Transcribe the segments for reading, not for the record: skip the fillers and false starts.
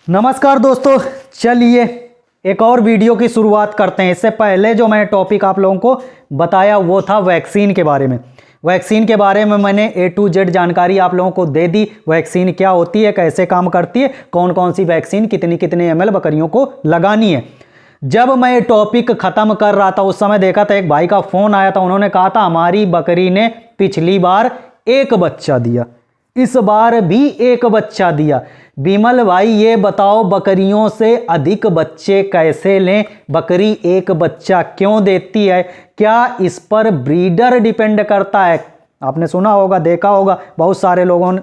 नमस्कार दोस्तों, चलिए एक और वीडियो की शुरुआत करते हैं। इससे पहले जो मैंने टॉपिक आप लोगों को बताया वो था वैक्सीन के बारे में। वैक्सीन के बारे में मैंने A to Z जानकारी आप लोगों को दे दी। वैक्सीन क्या होती है, कैसे काम करती है, कौन कौन सी वैक्सीन कितनी कितने ml बकरियों को लगानी है। जब मैं टॉपिक ख़त्म कर रहा था उस समय देखा था एक भाई का फ़ोन आया था। उन्होंने कहा था हमारी बकरी ने पिछली बार एक बच्चा दिया, इस बार भी एक बच्चा दिया। बिमल भाई ये बताओ बकरियों से अधिक बच्चे कैसे लें, बकरी एक बच्चा क्यों देती है, क्या इस पर ब्रीडर डिपेंड करता है? आपने सुना होगा, देखा होगा, बहुत सारे लोगों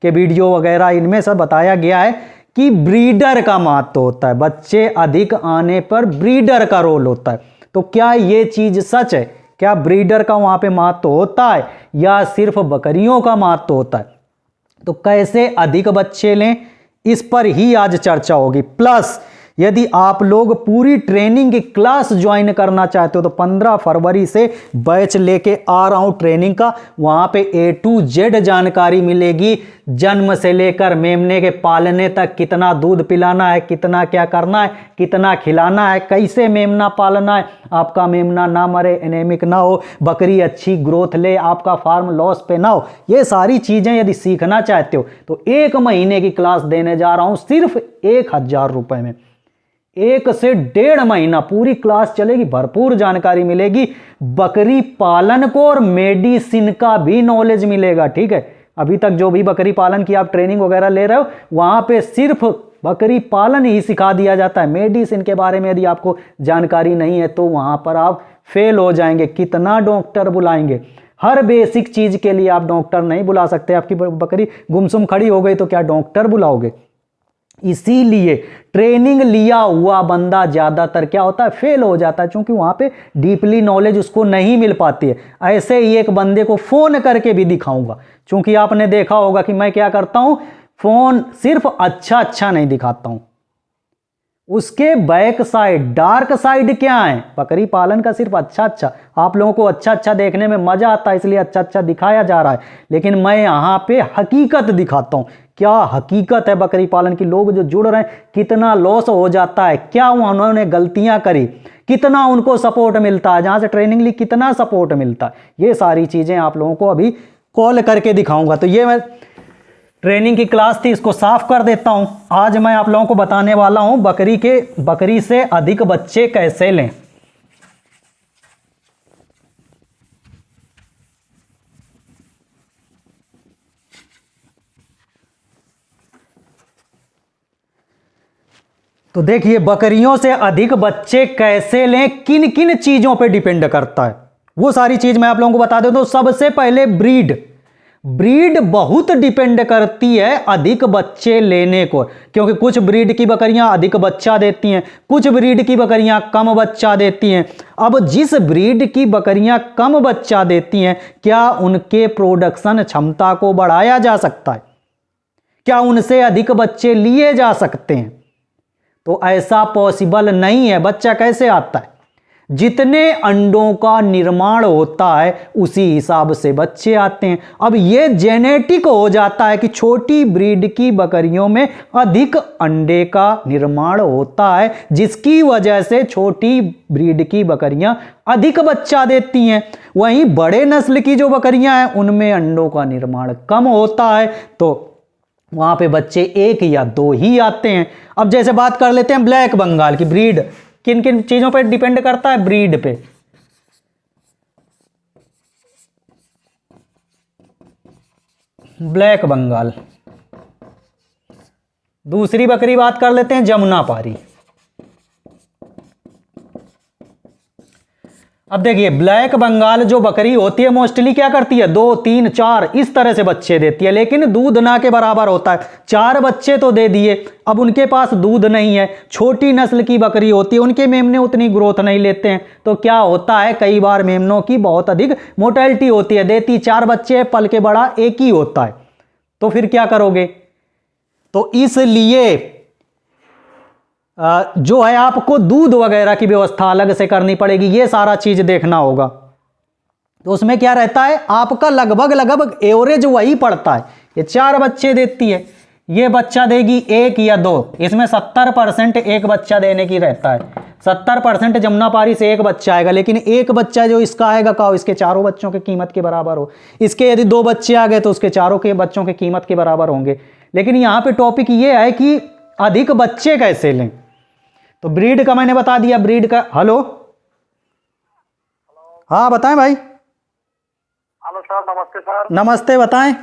के वीडियो वगैरह इनमें सब बताया गया है कि ब्रीडर का महत्व होता है, बच्चे अधिक आने पर ब्रीडर का रोल होता है। तो क्या ये चीज़ सच है? क्या ब्रीडर का वहाँ पे महत्व होता है या सिर्फ बकरियों का महत्व होता है? तो कैसे अधिक बच्चे लें, इस पर ही आज चर्चा होगी। प्लस यदि आप लोग पूरी ट्रेनिंग की क्लास ज्वाइन करना चाहते हो तो 15 फरवरी से बैच लेके आ रहा हूं ट्रेनिंग का। वहां पे A to Z जानकारी मिलेगी, जन्म से लेकर मेमने के पालने तक, कितना दूध पिलाना है, कितना क्या करना है, कितना खिलाना है, कैसे मेमना पालना है, आपका मेमना ना मरे, एनेमिक ना हो, बकरी अच्छी ग्रोथ ले, आपका फार्म लॉस पे ना हो। ये सारी चीज़ें यदि सीखना चाहते हो तो 1 महीने की क्लास देने जा रहा हूं सिर्फ 1000 रुपये में। 1 से 1.5 महीना पूरी क्लास चलेगी, भरपूर जानकारी मिलेगी, बकरी पालन को और मेडिसिन का भी नॉलेज मिलेगा। ठीक है, अभी तक जो भी बकरी पालन की आप ट्रेनिंग वगैरह ले रहे हो वहां पे सिर्फ बकरी पालन ही सिखा दिया जाता है। मेडिसिन के बारे में यदि आपको जानकारी नहीं है तो वहां पर आप फेल हो जाएंगे। कितना डॉक्टर बुलाएंगे, हर बेसिक चीज के लिए आप डॉक्टर नहीं बुला सकते। आपकी बकरी गुमसुम खड़ी हो गई तो क्या डॉक्टर बुलाओगे? इसीलिए ट्रेनिंग लिया हुआ बंदा ज्यादातर क्या होता है, फेल हो जाता है, क्योंकि वहां पे डीपली नॉलेज उसको नहीं मिल पाती है। ऐसे ही एक बंदे को फोन करके भी दिखाऊंगा, क्योंकि आपने देखा होगा कि मैं क्या करता हूं, फोन सिर्फ अच्छा नहीं दिखाता हूं, उसके बैक साइड डार्क साइड क्या है, बकरी पालन का सिर्फ अच्छा आप लोगों को अच्छा देखने में मजा आता है, इसलिए अच्छा दिखाया जा रहा है। लेकिन मैं यहाँ पे हकीकत दिखाता हूँ, क्या हकीकत है बकरी पालन की। लोग जो जुड़ रहे हैं कितना लॉस हो जाता है, क्या उन्होंने गलतियां करी, कितना उनको सपोर्ट मिलता है, जहां से ट्रेनिंग ली कितना सपोर्ट मिलता है, ये सारी चीजें आप लोगों को अभी कॉल करके दिखाऊंगा। तो ये मैं ट्रेनिंग की क्लास थी, इसको साफ कर देता हूं। आज मैं आप लोगों को बताने वाला हूं बकरी से अधिक बच्चे कैसे लें। तो देखिए, बकरियों से अधिक बच्चे कैसे लें, किन किन चीजों पे डिपेंड करता है, वो सारी चीज मैं आप लोगों को बता देता हूं। सबसे पहले ब्रीड बहुत डिपेंड करती है अधिक बच्चे लेने को, क्योंकि कुछ ब्रीड की बकरियां अधिक बच्चा देती हैं, कुछ ब्रीड की बकरियां कम बच्चा देती हैं। अब जिस ब्रीड की बकरियां कम बच्चा देती हैं, क्या उनके प्रोडक्शन क्षमता को बढ़ाया जा सकता है? क्या उनसे अधिक बच्चे लिए जा सकते हैं? तो ऐसा पॉसिबल नहीं है। बच्चा कैसे आता है? जितने अंडों का निर्माण होता है उसी हिसाब से बच्चे आते हैं। अब ये जेनेटिक हो जाता है कि छोटी ब्रीड की बकरियों में अधिक अंडे का निर्माण होता है, जिसकी वजह से छोटी ब्रीड की बकरियां अधिक बच्चा देती हैं। वहीं बड़े नस्ल की जो बकरियां हैं उनमें अंडों का निर्माण कम होता है, तो वहां पे बच्चे 1 या 2 ही आते हैं। अब जैसे बात कर लेते हैं ब्लैक बंगाल की ब्रीड, किन किन चीजों पे डिपेंड करता है? ब्रीड पे। ब्लैक बंगाल। दूसरी बकरी बात कर लेते हैं जमुनापारी। अब देखिए, ब्लैक बंगाल जो बकरी होती है मोस्टली क्या करती है, 2, 3, 4 इस तरह से बच्चे देती है, लेकिन दूध ना के बराबर होता है। 4 बच्चे तो दे दिए, अब उनके पास दूध नहीं है। छोटी नस्ल की बकरी होती है, उनके मेमने उतनी ग्रोथ नहीं लेते हैं, तो क्या होता है, कई बार मेमनों की बहुत अधिक मोर्टेलिटी होती है। देती 4 बच्चे, पल के बड़ा 1 ही होता है, तो फिर क्या करोगे? तो इसलिए जो है आपको दूध वगैरह की व्यवस्था अलग से करनी पड़ेगी, ये सारा चीज देखना होगा। तो उसमें क्या रहता है, आपका लगभग एवरेज वही पड़ता है। ये 4 बच्चे देती है, ये बच्चा देगी 1 या 2, इसमें 70% एक बच्चा देने की रहता है। 70% जमुनापारी से एक बच्चा आएगा, लेकिन एक बच्चा जो इसका आएगा का इसके चारों बच्चों की कीमत के बराबर हो। इसके यदि 2 बच्चे आ गए तो उसके चारों के बच्चों की कीमत के बराबर होंगे। लेकिन यहाँ पे टॉपिक ये है कि अधिक बच्चे कैसे लें। तो ब्रीड का मैंने बता दिया, ब्रीड का। हेलो, हाँ बताएं भाई। हेलो सर, नमस्ते सर। नमस्ते, बताएं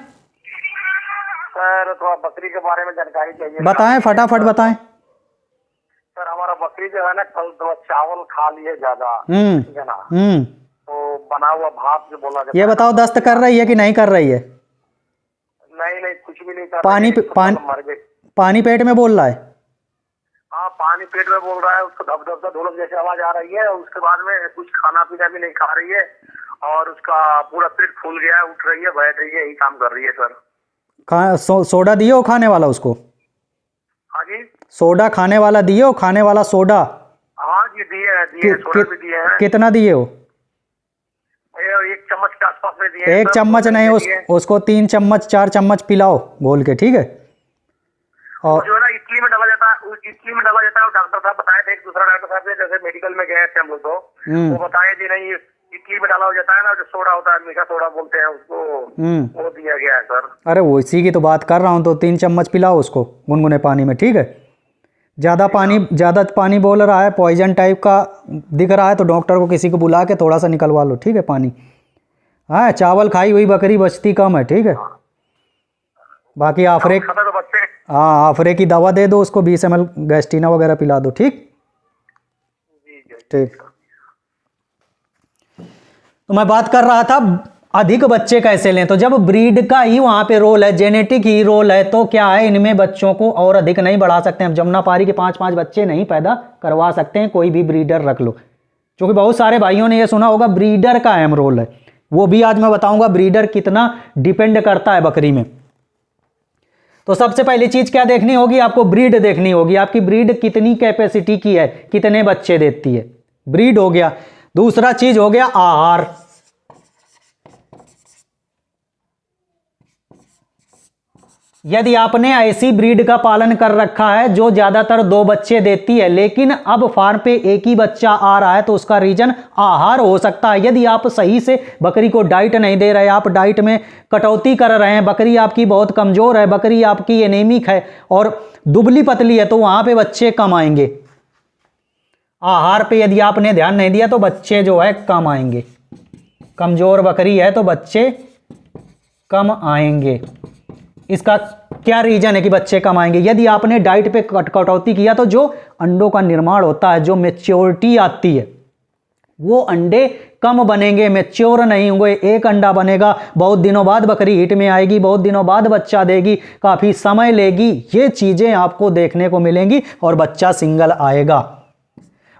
सर, थोड़ा बकरी के बारे में जानकारी चाहिए। बताएं, फटाफट बताएं। सर, हमारा बकरी जो है ना, कल थोड़ा चावल खा लिए ज्यादा, ठीक है ना, तो बना हुआ भात जो बोला जाता है। ये बताओ दस्त कर रही है कि नहीं कर रही है? नहीं नहीं, कुछ भी नहीं कर पानी रही है। पानी पेट में बोल रहा है? हाँ, पानी पेट में बोल रहा है, उसको धप धप धप ढोलक जैसे आवाज आ रही है। उसके बाद में कुछ खाना पीना भी नहीं खा रही है, और उसका पूरा पेट फूल गया है, उठ रही है, बैठ रही है, यही काम कर रही है सर। सोडा दिए हो खाने वाला उसको? हाँ जी, सोडा खाने वाला दिए हो? खाने वाला सोडा? हाँ जी, दिए हैं, सोडा भी दिए हैं। कितना दिए हो? 1 चम्मच के आसपास में दिए। 1 चम्मच नहीं, उसको 3 चम्मच 4 चम्मच पिलाओ घोल के, ठीक है? और जो है ना, इडली में डाला जाता है, इडली में डाला जाता है। डॉक्टर साहब बताए थे, एक दूसरा डॉक्टर साहब, जैसे मेडिकल में गए थे हम लोग, तो वो बताए जी नहीं, इडली में डाला हो जाता है ना, जो सोडा होता है, मीठा सोडा बोलते हैं उसको, वो दिया गया है सर। अरे वो इसी की तो बात कर रहा हूँ। तो 3 चम्मच पिलाओ उसको गुनगुने पानी में, ठीक है? ज़्यादा पानी बोल रहा है, पॉइजन टाइप का दिख रहा है, तो डॉक्टर को किसी को बुला के थोड़ा सा निकलवा लो, ठीक है, पानी। हाँ, चावल खाई हुई बकरी बचती कम है, ठीक है? बाकी आफरे, हाँ, आफरे की दवा दे दो उसको, 20 ml गैस्टीना वगैरह पिला दो, ठीक? ठीक। तो मैं बात कर रहा था अधिक बच्चे कैसे लें। तो जब ब्रीड का ही वहाँ पे रोल है, जेनेटिक ही रोल है, तो क्या है, इनमें बच्चों को और अधिक नहीं बढ़ा सकते हम। जमुनापारी के 5-5 बच्चे नहीं पैदा करवा सकते हैं, कोई भी ब्रीडर रख लो। क्योंकि बहुत सारे भाइयों ने ये सुना होगा ब्रीडर का अहम रोल है, वो भी आज मैं बताऊंगा ब्रीडर कितना डिपेंड करता है बकरी में। तो सबसे पहली चीज क्या देखनी होगी आपको? ब्रीड देखनी होगी। आपकी ब्रीड कितनी कैपेसिटी की है, कितने बच्चे देती है, ब्रीड हो गया। दूसरा चीज हो गया आहार। यदि आपने ऐसी ब्रीड का पालन कर रखा है जो ज्यादातर 2 बच्चे देती है, लेकिन अब फार्म पे एक ही बच्चा आ रहा है, तो उसका रीजन आहार हो सकता है। यदि आप सही से बकरी को डाइट नहीं दे रहे, आप डाइट में कटौती कर रहे हैं, बकरी आपकी बहुत कमजोर है, बकरी आपकी एनीमिक है और दुबली पतली है, तो वहां पे बच्चे कम आएंगे। आहार पे यदि आपने ध्यान नहीं दिया तो बच्चे जो है कम आएंगे। कमजोर बकरी है तो बच्चे कम आएंगे। इसका क्या रीजन है कि बच्चे कम आएंगे? यदि आपने डाइट पे कटौती किया तो जो अंडों का निर्माण होता है, जो मैच्योरिटी आती है, वो अंडे कम बनेंगे, मैच्योर नहीं होंगे। एक अंडा बनेगा, बहुत दिनों बाद बकरी हिट में आएगी, बहुत दिनों बाद बच्चा देगी, काफ़ी समय लेगी। ये चीज़ें आपको देखने को मिलेंगी और बच्चा सिंगल आएगा।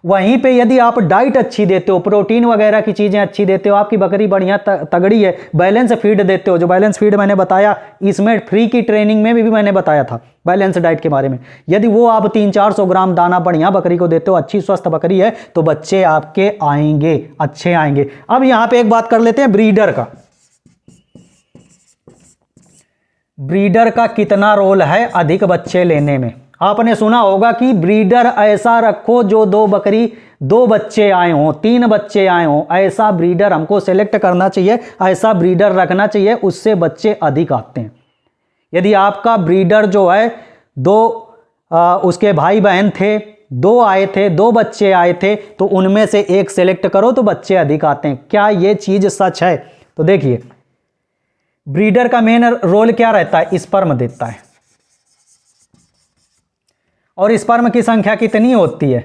वहीं पे यदि आप डाइट अच्छी देते हो, प्रोटीन वगैरह की चीज़ें अच्छी देते हो, आपकी बकरी बढ़िया तगड़ी है, बैलेंस फीड देते हो, जो बैलेंस फीड मैंने बताया इसमें फ्री की ट्रेनिंग में भी मैंने बताया था बैलेंस डाइट के बारे में। यदि वो आप 300-400 ग्राम दाना बढ़िया बकरी को देते हो, अच्छी स्वस्थ बकरी है, तो बच्चे आपके आएंगे, अच्छे आएंगे। अब यहाँ पे एक बात कर लेते हैं ब्रीडर का। ब्रीडर का कितना रोल है अधिक बच्चे लेने में? आपने सुना होगा कि ब्रीडर ऐसा रखो जो 2 बच्चे आए हों, 3 बच्चे आए हों, ऐसा ब्रीडर हमको सेलेक्ट करना चाहिए, ऐसा ब्रीडर रखना चाहिए, उससे बच्चे अधिक आते हैं। यदि आपका ब्रीडर जो है 2 उसके भाई बहन थे, 2 आए थे, 2 बच्चे आए थे, तो उनमें से एक सेलेक्ट करो तो बच्चे अधिक आते हैं। क्या ये चीज सच है? तो देखिए, ब्रीडर का मेन रोल क्या रहता है? स्पर्म देता है। और स्पर्म की संख्या कितनी होती है?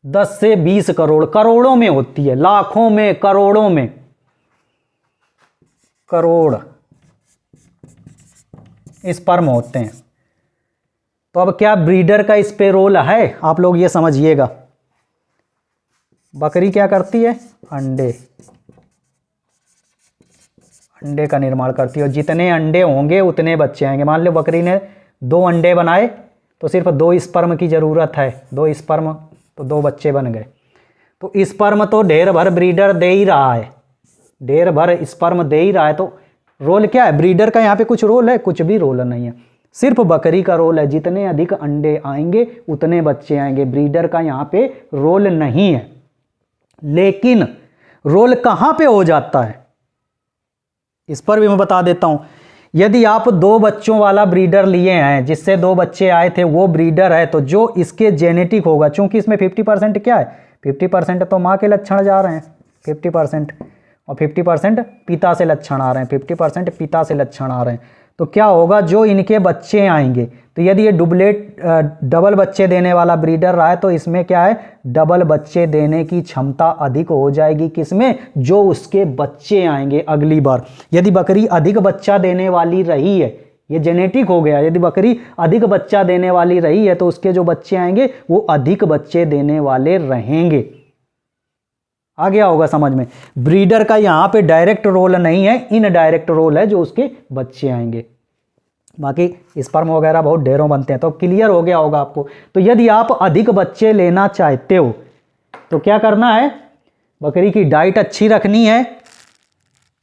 10 से 20 करोड़, करोड़ों में होती है, लाखों में, करोड़ों में, करोड़ स्पर्म होते हैं। तो अब क्या ब्रीडर का इस पे रोल है? आप लोग ये समझिएगा। बकरी क्या करती है? अंडे का निर्माण करती है, और जितने अंडे होंगे उतने बच्चे आएंगे। मान लो बकरी ने 2 अंडे बनाए तो सिर्फ 2 स्पर्म की ज़रूरत है, 2 स्पर्म तो 2 बच्चे बन गए। तो स्पर्म तो ढेर भर ब्रीडर दे ही रहा है, ढेर भर स्पर्म दे ही रहा है, तो रोल क्या है? ब्रीडर का यहाँ पे कुछ रोल है? कुछ भी रोल नहीं है, सिर्फ बकरी का रोल है। जितने अधिक अंडे आएंगे उतने बच्चे आएंगे। ब्रीडर का यहाँ पे रोल नहीं है। लेकिन रोल कहाँ पे हो जाता है इस पर भी मैं बता देता हूँ। यदि आप 2 बच्चों वाला ब्रीडर लिए हैं, जिससे 2 बच्चे आए थे, वो ब्रीडर है, तो जो इसके जेनेटिक होगा, चूंकि इसमें 50% क्या है, 50% तो माँ के लक्षण जा रहे हैं 50%, और 50% पिता से लक्षण आ रहे हैं, 50% पिता से लक्षण आ रहे हैं। तो क्या होगा, जो इनके बच्चे आएंगे, तो यदि ये डबल बच्चे देने वाला ब्रीडर रहा है, तो इसमें क्या है, डबल बच्चे देने की क्षमता अधिक हो जाएगी। किसमें? जो उसके बच्चे आएंगे अगली बार। यदि बकरी अधिक बच्चा देने वाली रही है, ये जेनेटिक हो गया, यदि बकरी अधिक बच्चा देने वाली रही है, तो उसके जो बच्चे आएंगे वो अधिक बच्चे देने वाले रहेंगे। आ गया होगा समझ में। ब्रीडर का यहाँ पे डायरेक्ट रोल नहीं है, इनडायरेक्ट रोल है, जो उसके बच्चे आएंगे। बाकी स्पर्म वगैरह बहुत ढेरों बनते हैं, तो क्लियर हो गया होगा आपको। तो यदि आप अधिक बच्चे लेना चाहते हो तो क्या करना है, बकरी की डाइट अच्छी रखनी है,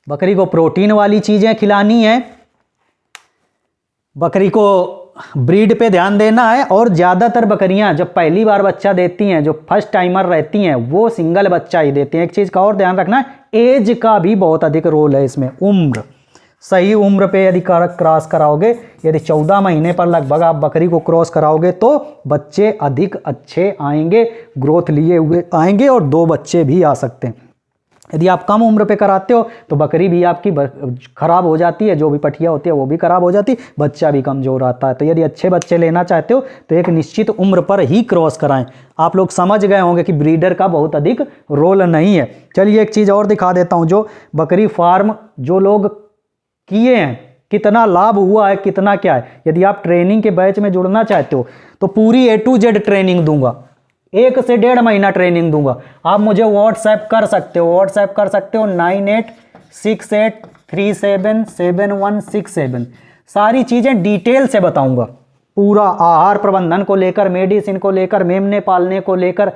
बकरी को प्रोटीन वाली चीज़ें खिलानी है, बकरी को ब्रीड पे ध्यान देना है। और ज़्यादातर बकरियां जब पहली बार बच्चा देती हैं, जो फर्स्ट टाइमर रहती हैं, वो सिंगल बच्चा ही देती हैं। एक चीज़ का और ध्यान रखना है, एज का भी बहुत अधिक रोल है इसमें। उम्र, सही उम्र पे यदि क्रॉस कराओगे, यदि 14 महीने पर लगभग आप बकरी को क्रॉस कराओगे, तो बच्चे अधिक अच्छे आएंगे, ग्रोथ लिए हुए आएंगे, और 2 बच्चे भी आ सकते हैं। यदि आप कम उम्र पे कराते हो तो बकरी भी आपकी खराब हो जाती है, जो भी पठिया होती है वो भी खराब हो जाती है, बच्चा भी कमज़ोर आता है। तो यदि अच्छे बच्चे लेना चाहते हो तो एक निश्चित उम्र पर ही क्रॉस कराएं। आप लोग समझ गए होंगे कि ब्रीडर का बहुत अधिक रोल नहीं है। चलिए एक चीज़ और दिखा देता हूँ, जो बकरी फार्म जो लोग किए हैं, कितना लाभ हुआ है, कितना क्या है। यदि आप ट्रेनिंग के बैच में जुड़ना चाहते हो तो पूरी A to Z ट्रेनिंग दूंगा, 1 से 1.5 महीना ट्रेनिंग दूंगा। आप मुझे व्हाट्सएप कर सकते हो, 9868377167। सारी चीज़ें डिटेल से बताऊंगा, पूरा आहार प्रबंधन को लेकर, मेडिसिन को लेकर, मेमने पालने को लेकर,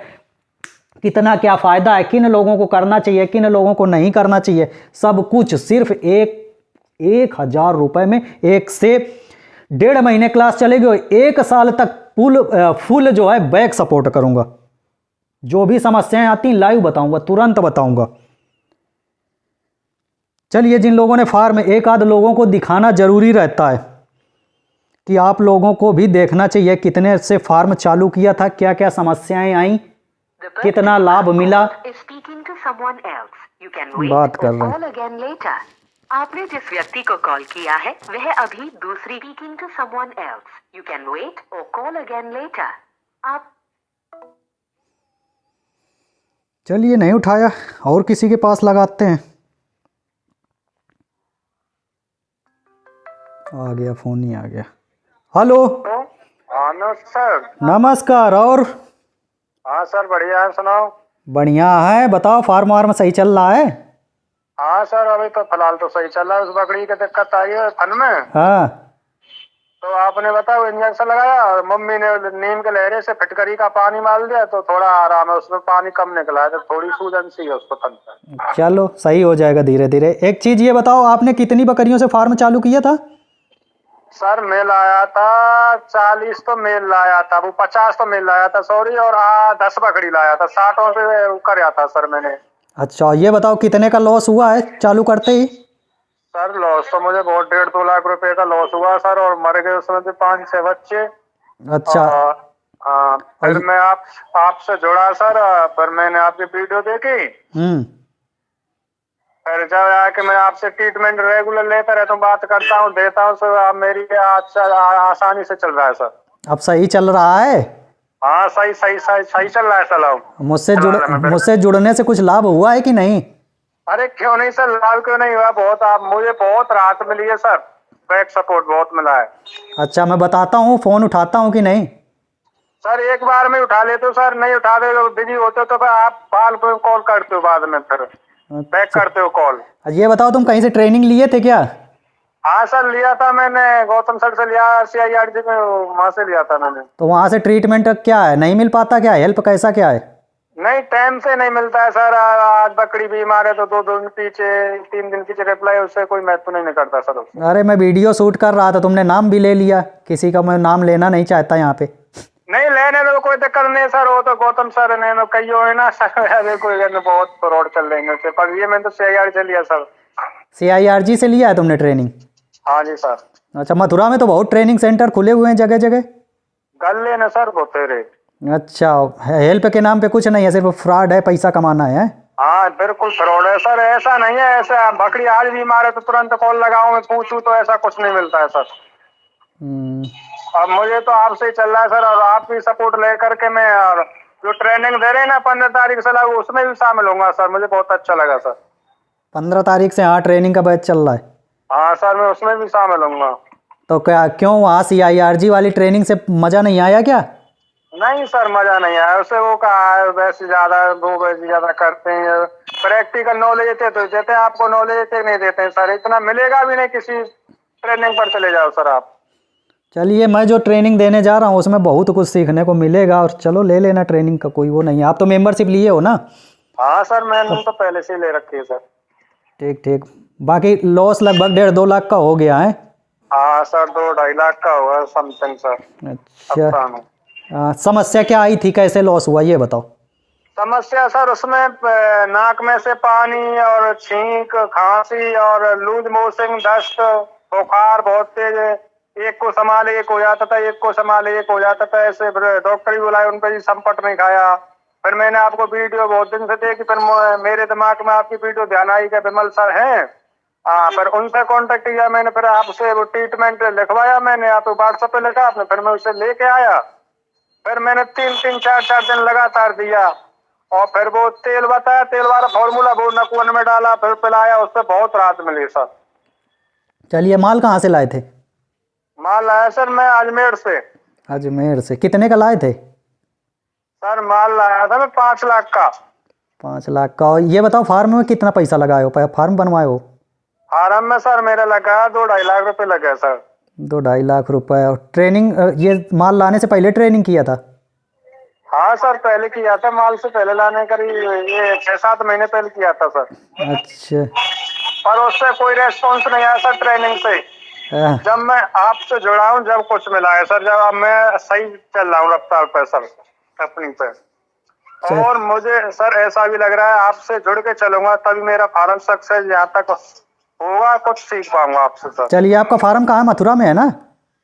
कितना क्या फ़ायदा है, किन लोगों को करना चाहिए, किन लोगों को नहीं करना चाहिए, सब कुछ सिर्फ 1,000 रुपये में। 1 से 1.5 महीने क्लास चलेगी, 1 साल तक फुल जो है बैक सपोर्ट करूंगा। जो भी समस्याएं आती लाइव बताऊंगा, तुरंत बताऊंगा। चलिए, जिन लोगों ने फार्म, एक आध लोगों को दिखाना जरूरी रहता है कि आप लोगों को भी देखना चाहिए कितने से फार्म चालू किया था, क्या क्या समस्याएं आई, कितना लाभ मिला। बात कर रहे हैं। आपने जिस व्यक्ति को कॉल किया है वह अभी दूसरी speaking to someone else. You can wait or call again later. आप चलिए, नहीं उठाया, और किसी के पास लगाते हैं। आ गया, फोन ही आ गया। हेलो। हाँ सर। नमस्कार। और हाँ सर, बढ़िया है, सुनाओ। बढ़िया है, बताओ, फार्म वार्म सही चल रहा है? हाँ सर, अभी तो फिलहाल तो सही चल रहा है। उस बकरी की दिक्कत आई है फन में। हाँ। तो आपने बताओ, इंजेक्शन लगाया और मम्मी ने नीम के लहरे से फिटकरी का पानी मार दिया, तो थोड़ा आराम है, उसमें पानी कम निकला है, तो थोड़ी सूजन सी है उसको तन पर। चलो, सही हो जाएगा धीरे धीरे। एक चीज ये बताओ, आपने कितनी बकरियों से फार्म चालू किया था? सर मेल आया था 40 तो मेल लाया था, वो 50 तो मेल लाया था, सॉरी, और 10 बकरी लाया था, 60 से कराया था सर मैंने। अच्छा, ये बताओ कितने का लॉस हुआ है चालू करते ही? सर लॉस तो मुझे बहुत 1.5-2 लाख रुपए का लॉस हुआ सर, और मर गए उसमें से 5-6 बच्चे। अच्छा। फिर मैं आपसे जुड़ा सर, फिर मैंने आपकी वीडियो देखी। फिर जब आके मैं आपसे ट्रीटमेंट रेगुलर लेता रहता हूँ, बात करता हूँ, देता हूँ सर, आप मेरी आसानी से चल रहा है सर। अब सही चल रहा है? हाँ, सही चल रहा है सर। मुझसे जुड़ने से कुछ लाभ हुआ है कि नहीं? अरे क्यों नहीं सर, लाभ क्यों नहीं हुआ, मुझे बहुत राहत मिली है सर, बैक सपोर्ट बहुत मिला है। अच्छा, मैं बताता हूँ, फोन उठाता हूँ कि नहीं? सर एक बार में उठा लेते हो सर, नहीं उठा दे तो बिजी होते हो, तो फिर आप बाल पे कॉल करते हो, बाद में फिर बैक करते हो कॉल। ये बताओ, तुम कहीं से ट्रेनिंग लिए थे क्या? हाँ सर, लिया था मैंने, गौतम सर से लिया, CIRD में, वहाँ से लिया था मैंने। तो वहाँ से ट्रीटमेंट क्या है, नहीं मिल पाता क्या, हेल्प कैसा क्या है? नहीं, टाइम से नहीं मिलता है सर। आज बकरी बीमार है तो 2 दिन पीछे 3 दिन पीछे रिप्लाई, उससे कोई महत्व नहीं करता सर उससे। अरे मैं वीडियो शूट कर रहा था, तुमने नाम भी ले लिया, किसी का मैं नाम लेना नहीं चाहता यहाँ पे। नहीं लेने में तो कोई दिक्कत नहीं सर, वो तो गौतम सर ने तो कही है ना सर, अरे कोई बहुत फ्रॉड चल रहे हैं उससे, पर ये मैंने तो CIR से लिया सर। CIRG से लिया है तुमने ट्रेनिंग? हाँ जी सर। अच्छा, मथुरा में तो बहुत ट्रेनिंग सेंटर खुले हुए हैं जगह जगह। गले न सर वो तेरे। अच्छा, हेल्प के नाम पे कुछ नहीं है, सिर्फ फ्रॉड है, पैसा कमाना है। हाँ बिल्कुल फ्रॉड है सर, ऐसा नहीं है। ऐसा बकरी आज भी मारे तो तुरंत कॉल लगाओ मैं पूछूं तो ऐसा कुछ नहीं मिलता है सर। अब मुझे तो आपसे ही चल रहा है सर, और आप भी सपोर्ट लेकर के मैं, और जो ट्रेनिंग दे रहे हैं ना 15 तारीख से लागू, उसमें भी शामिल होऊंगा सर। मुझे बहुत अच्छा लगा सर। 15 तारीख से हाँ ट्रेनिंग का बैच चल रहा है? हाँ सर, मैं उसमें भी शामिल होऊंगा। तो क्या क्यों वहाँ CIRG वाली ट्रेनिंग से मज़ा नहीं आया क्या? नहीं सर, मजा नहीं आया उससे। वो कहा वैसे ज्यादा वैसे ज्यादा करते हैं, प्रैक्टिकल नॉलेज देते हैं आपको, नॉलेज देते नहीं देते हैं सर। इतना मिलेगा भी नहीं, किसी ट्रेनिंग पर चले जाओ सर आप। चलिए, मैं जो ट्रेनिंग देने जा रहा हूँ उसमें बहुत कुछ सीखने को मिलेगा, और चलो ले लेना ट्रेनिंग का, कोई वो नहीं है। आप तो मेंबरशिप लिए हो ना? हाँ सर, मैंने तो पहले से ही ले रखी है सर। ठीक ठीक। बाकी लॉस लगभग 1.5-2 लाख का हो गया है? हाँ सर, 2-2.5 लाख का हुआ समथिंग सर। अच्छा, समस्या क्या आई थी, कैसे लॉस हुआ ये बताओ। समस्या सर उसमें नाक में से पानी और छींक, खांसी और लूज मोशन, दस्त, बुखार बहुत तेज, एक को संभाले एक हो जाता था, एक को संभाले एक हो जाता था। ऐसे डॉक्टर भी बुलाए, उन पर भी संपट नहीं खाया। फिर मैंने आपको वीडियो बहुत दिन से देखी, फिर मेरे दिमाग में आपकी वीडियो ध्यान आई कि विमल सर हैं। फिर उनसे कांटेक्ट किया मैंने, फिर आपसे वो ट्रीटमेंट लिखवाया मैंने, आप व्हाट्सएप पे लिखा आपने, फिर मैं उसे लेके आया। फिर मैंने 3-4 दिन लगातार दिया, और फिर वो तेल बताया, तेल वाला फॉर्मूला वो नकुवन में डाला, फिर पिलाया, उससे बहुत राहत मिली सर। चलिए, माल कहाँ से लाए थे? माल लाया सर मैं अजमेर से। अजमेर से? कितने का लाए थे? सर माल लाया था मैं 5 लाख का। 5 लाख का। और ये बताओ, फार्म में कितना पैसा लगाए हो, फार्म बनवाए हो? फार्म में सर मेरा लगा 2-2.5 लाख रुपए लगे सर। 2-2.5 लाख रुपए। और ट्रेनिंग, ये माल लाने से पहले ट्रेनिंग किया था? हाँ सर, पहले किया था, माल से पहले लाने का ये 6-7 महीने पहले किया था सर। अच्छा। पर उससे कोई रेस्पॉन्स नहीं आया सर ट्रेनिंग से। जब मैं आपसे जुड़ा हूँ जब कुछ मिला है सर, जब अब मैं सही चल रहा हूँ रफ्तार पे सर, अपनी पे। और मुझे सर ऐसा भी लग रहा है आपसे जुड़ के चलूंगा तभी मेरा फार्म सक्सेस यहाँ तक होगा, कुछ सीख पाऊंगा आपसे सर। चलिए, आपका फार्म कहाँ है? मथुरा में है ना?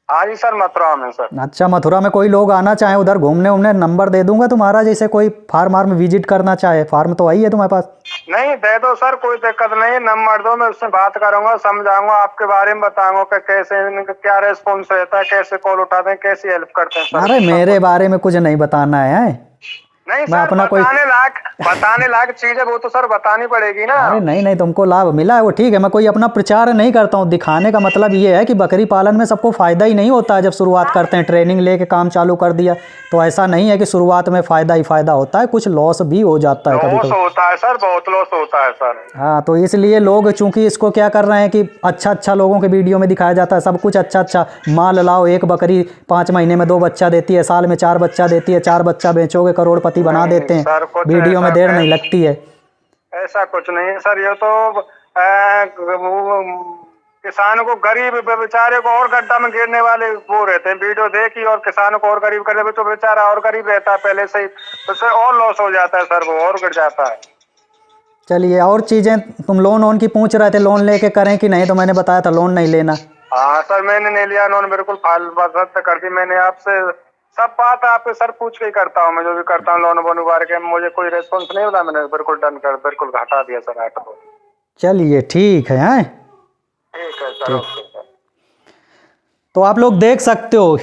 हाँ जी सर, मथुरा में सर। अच्छा, मथुरा में कोई लोग आना चाहे उधर घूमने उमने, नंबर दे दूंगा तुम्हारा, जैसे कोई फार्म विजिट करना चाहे। फार्म तो वही है तुम्हारे पास? नहीं दे दो सर, कोई दिक्कत नहीं है, नंबर दो, मैं उससे बात करूंगा, समझाऊंगा, आपके बारे में बताऊंगा कि कैसे इनका क्या रेस्पॉन्स रहता है, कैसे कॉल उठाते हैं, कैसी हेल्प करते हैं सर। अरे मेरे बारे में कुछ नहीं बताना है। नहीं मैं सर, अपना बताने लायक चीज है वो तो सर बतानी पड़ेगी ना। अरे नहीं नहीं, तुमको लाभ मिला है वो ठीक है, मैं कोई अपना प्रचार नहीं करता हूँ। दिखाने का मतलब ये है कि बकरी पालन में सबको फ़ायदा ही नहीं होता है। जब शुरुआत करते हैं, ट्रेनिंग लेके काम चालू कर दिया, तो ऐसा नहीं है कि शुरुआत में फ़ायदा ही फ़ायदा होता है, कुछ लॉस भी हो जाता है कभी लॉस कभी। होता है सर, बहुत लॉस होता है सर। हाँ, तो इसलिए लोग चूंकि इसको क्या कर रहे हैं कि अच्छा लोगों के वीडियो में दिखाया जाता है, सब कुछ अच्छा माल लाओ, एक बकरी 5 महीने में 2 बच्चा देती है, साल में 4 बच्चा देती है, 4 बच्चा बेचोगे करोड़पति बना देते हैं, वीडियो में देर नहीं लगती है। ऐसा कुछ नहीं है सर, ये तो किसान को, गरीब बेचारे को और गड्ढा में गिरने वाले वो रहते हैं, वीडियो देखी और किसान को और गरीब करने में, तो बेचारा और गरीब रहता है पहले से ही, तो उससे और लॉस हो जाता है सर, वो और गिर जाता है। चलिए, और चीज़ें तुम लोन की पूछ रहे थे, लोन लेके करें कि नहीं, तो मैंने बताया था लोन नहीं लेना। हाँ सर, मैंने नहीं लिया लोन, बिल्कुल फाइल कर दी मैंने। आपसे सब बात आपसे सर पूछ के ही करता हूँ मैं, जो भी करता हूँ लोन वोन बारे के, मुझे कोई रेस्पॉन्स नहीं मिला, मैंने बिल्कुल डन कर, बिल्कुल घटा दिया सर 8 को। चलिए ठीक है। हैं, ठीक है सर, ओके सर। तो आप लोग देख सकते हो,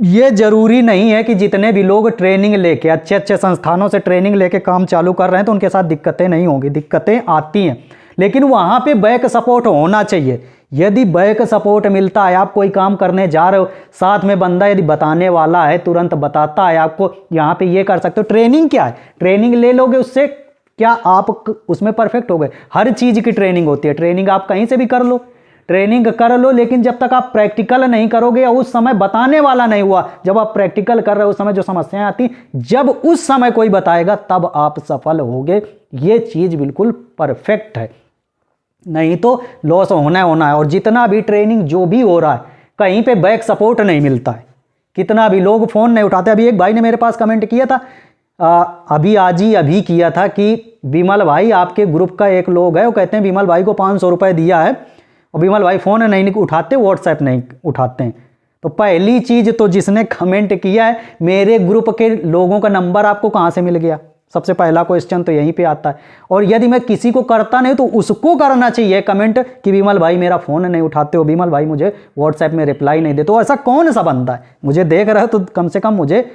ये ज़रूरी नहीं है कि जितने भी लोग ट्रेनिंग लेके अच्छे संस्थानों से ट्रेनिंग लेके काम चालू कर रहे हैं तो उनके साथ दिक्कतें नहीं होंगी। दिक्कतें आती हैं, लेकिन वहाँ पे बैक सपोर्ट होना चाहिए। यदि बैक सपोर्ट मिलता है, आप कोई काम करने जा रहे हो, साथ में बंदा यदि बताने वाला है, तुरंत बताता है आपको, यहाँ पे ये कर सकते हो। ट्रेनिंग क्या है, ट्रेनिंग ले लोगे, उससे क्या आप उसमें परफेक्ट हो गए। हर चीज़ की ट्रेनिंग होती है, ट्रेनिंग आप कहीं से भी कर लो। ट्रेनिंग कर लो, लेकिन जब तक आप प्रैक्टिकल नहीं करोगे या उस समय बताने वाला नहीं हुआ, जब आप प्रैक्टिकल कर रहे हो उस समय जो समस्याएं आती, जब उस समय कोई बताएगा तब आप सफल होगे। ये चीज़ बिल्कुल परफेक्ट है, नहीं तो लॉस होना है। और जितना भी ट्रेनिंग जो भी हो रहा है, कहीं पे बैक सपोर्ट नहीं मिलता है, कितना भी लोग फ़ोन नहीं उठाते। अभी एक भाई ने मेरे पास कमेंट किया था, अभी किया था कि विमल भाई आपके ग्रुप का एक लोग है, वो कहते हैं विमल भाई को 500 रुपये दिया है और विमल भाई फ़ोन नहीं उठाते, व्हाट्सएप नहीं उठाते हैं। तो पहली चीज़ तो जिसने कमेंट किया है, मेरे ग्रुप के लोगों का नंबर आपको कहाँ से मिल गया? सबसे पहला क्वेश्चन तो यहीं पे आता है। और यदि मैं किसी को करता नहीं तो उसको करना चाहिए कमेंट कि विमल भाई मेरा फ़ोन नहीं उठाते हो, विमल भाई मुझे व्हाट्सएप में रिप्लाई नहीं देते हो। ऐसा कौन सा बंदा है? मुझे देख रहे हो तो कम से कम मुझे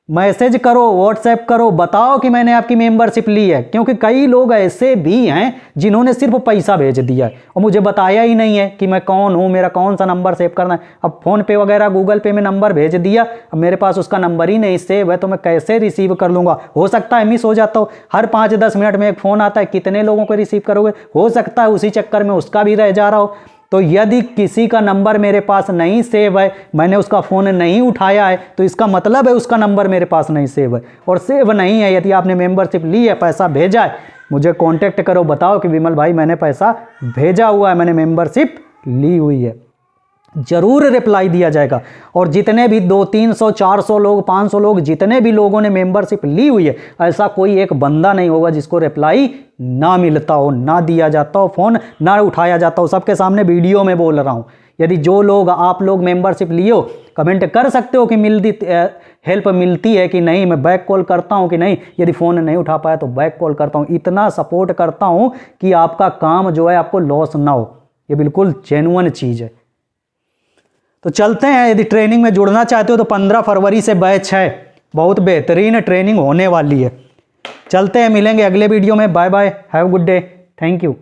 मैसेज करो, व्हाट्सएप करो, बताओ कि मैंने आपकी मेंबरशिप ली है। क्योंकि कई लोग ऐसे भी हैं जिन्होंने सिर्फ पैसा भेज दिया है और मुझे बताया ही नहीं है कि मैं कौन हूँ, मेरा कौन सा नंबर सेव करना है। अब फ़ोन पे वगैरह गूगल पे में नंबर भेज दिया, अब मेरे पास उसका नंबर ही नहीं सेव है, तो मैं कैसे रिसीव कर लूँगा? हो सकता है मिस हो जाता हो, हर 5-10 मिनट में एक फ़ोन आता है, कितने लोगों को रिसीव करोगे? हो सकता है उसी चक्कर में उसका भी रह जा रहा हो। तो यदि किसी का नंबर मेरे पास नहीं सेव है, मैंने उसका फ़ोन नहीं उठाया है, तो इसका मतलब है उसका नंबर मेरे पास नहीं सेव है। और सेव नहीं है, यदि आपने मेंबरशिप ली है, पैसा भेजा है, मुझे कांटेक्ट करो, बताओ कि विमल भाई मैंने पैसा भेजा हुआ है, मैंने मेंबरशिप ली हुई है। ज़रूर रिप्लाई दिया जाएगा। और जितने भी 200-300 400 लोग 500 लोग जितने भी लोगों ने मेंबरशिप ली हुई है, ऐसा कोई एक बंदा नहीं होगा जिसको रिप्लाई ना मिलता हो, ना दिया जाता हो, फ़ोन ना उठाया जाता हो। सबके सामने वीडियो में बोल रहा हूँ। यदि जो लोग आप लोग मेंबरशिप लियो, कमेंट कर सकते हो कि हेल्प मिलती है कि नहीं, मैं बैक कॉल करता हूँ कि नहीं, यदि फ़ोन नहीं उठा पाया तो बैक कॉल करता हूँ। इतना सपोर्ट करता हूँ कि आपका काम जो है आपको लॉस ना हो। ये बिल्कुल जेन्युइन चीज़ है। तो चलते हैं, यदि ट्रेनिंग में जुड़ना चाहते हो तो 15 फरवरी से बैच है, बहुत बेहतरीन ट्रेनिंग होने वाली है। चलते हैं, मिलेंगे अगले वीडियो में। Bye bye, have good day, thank you.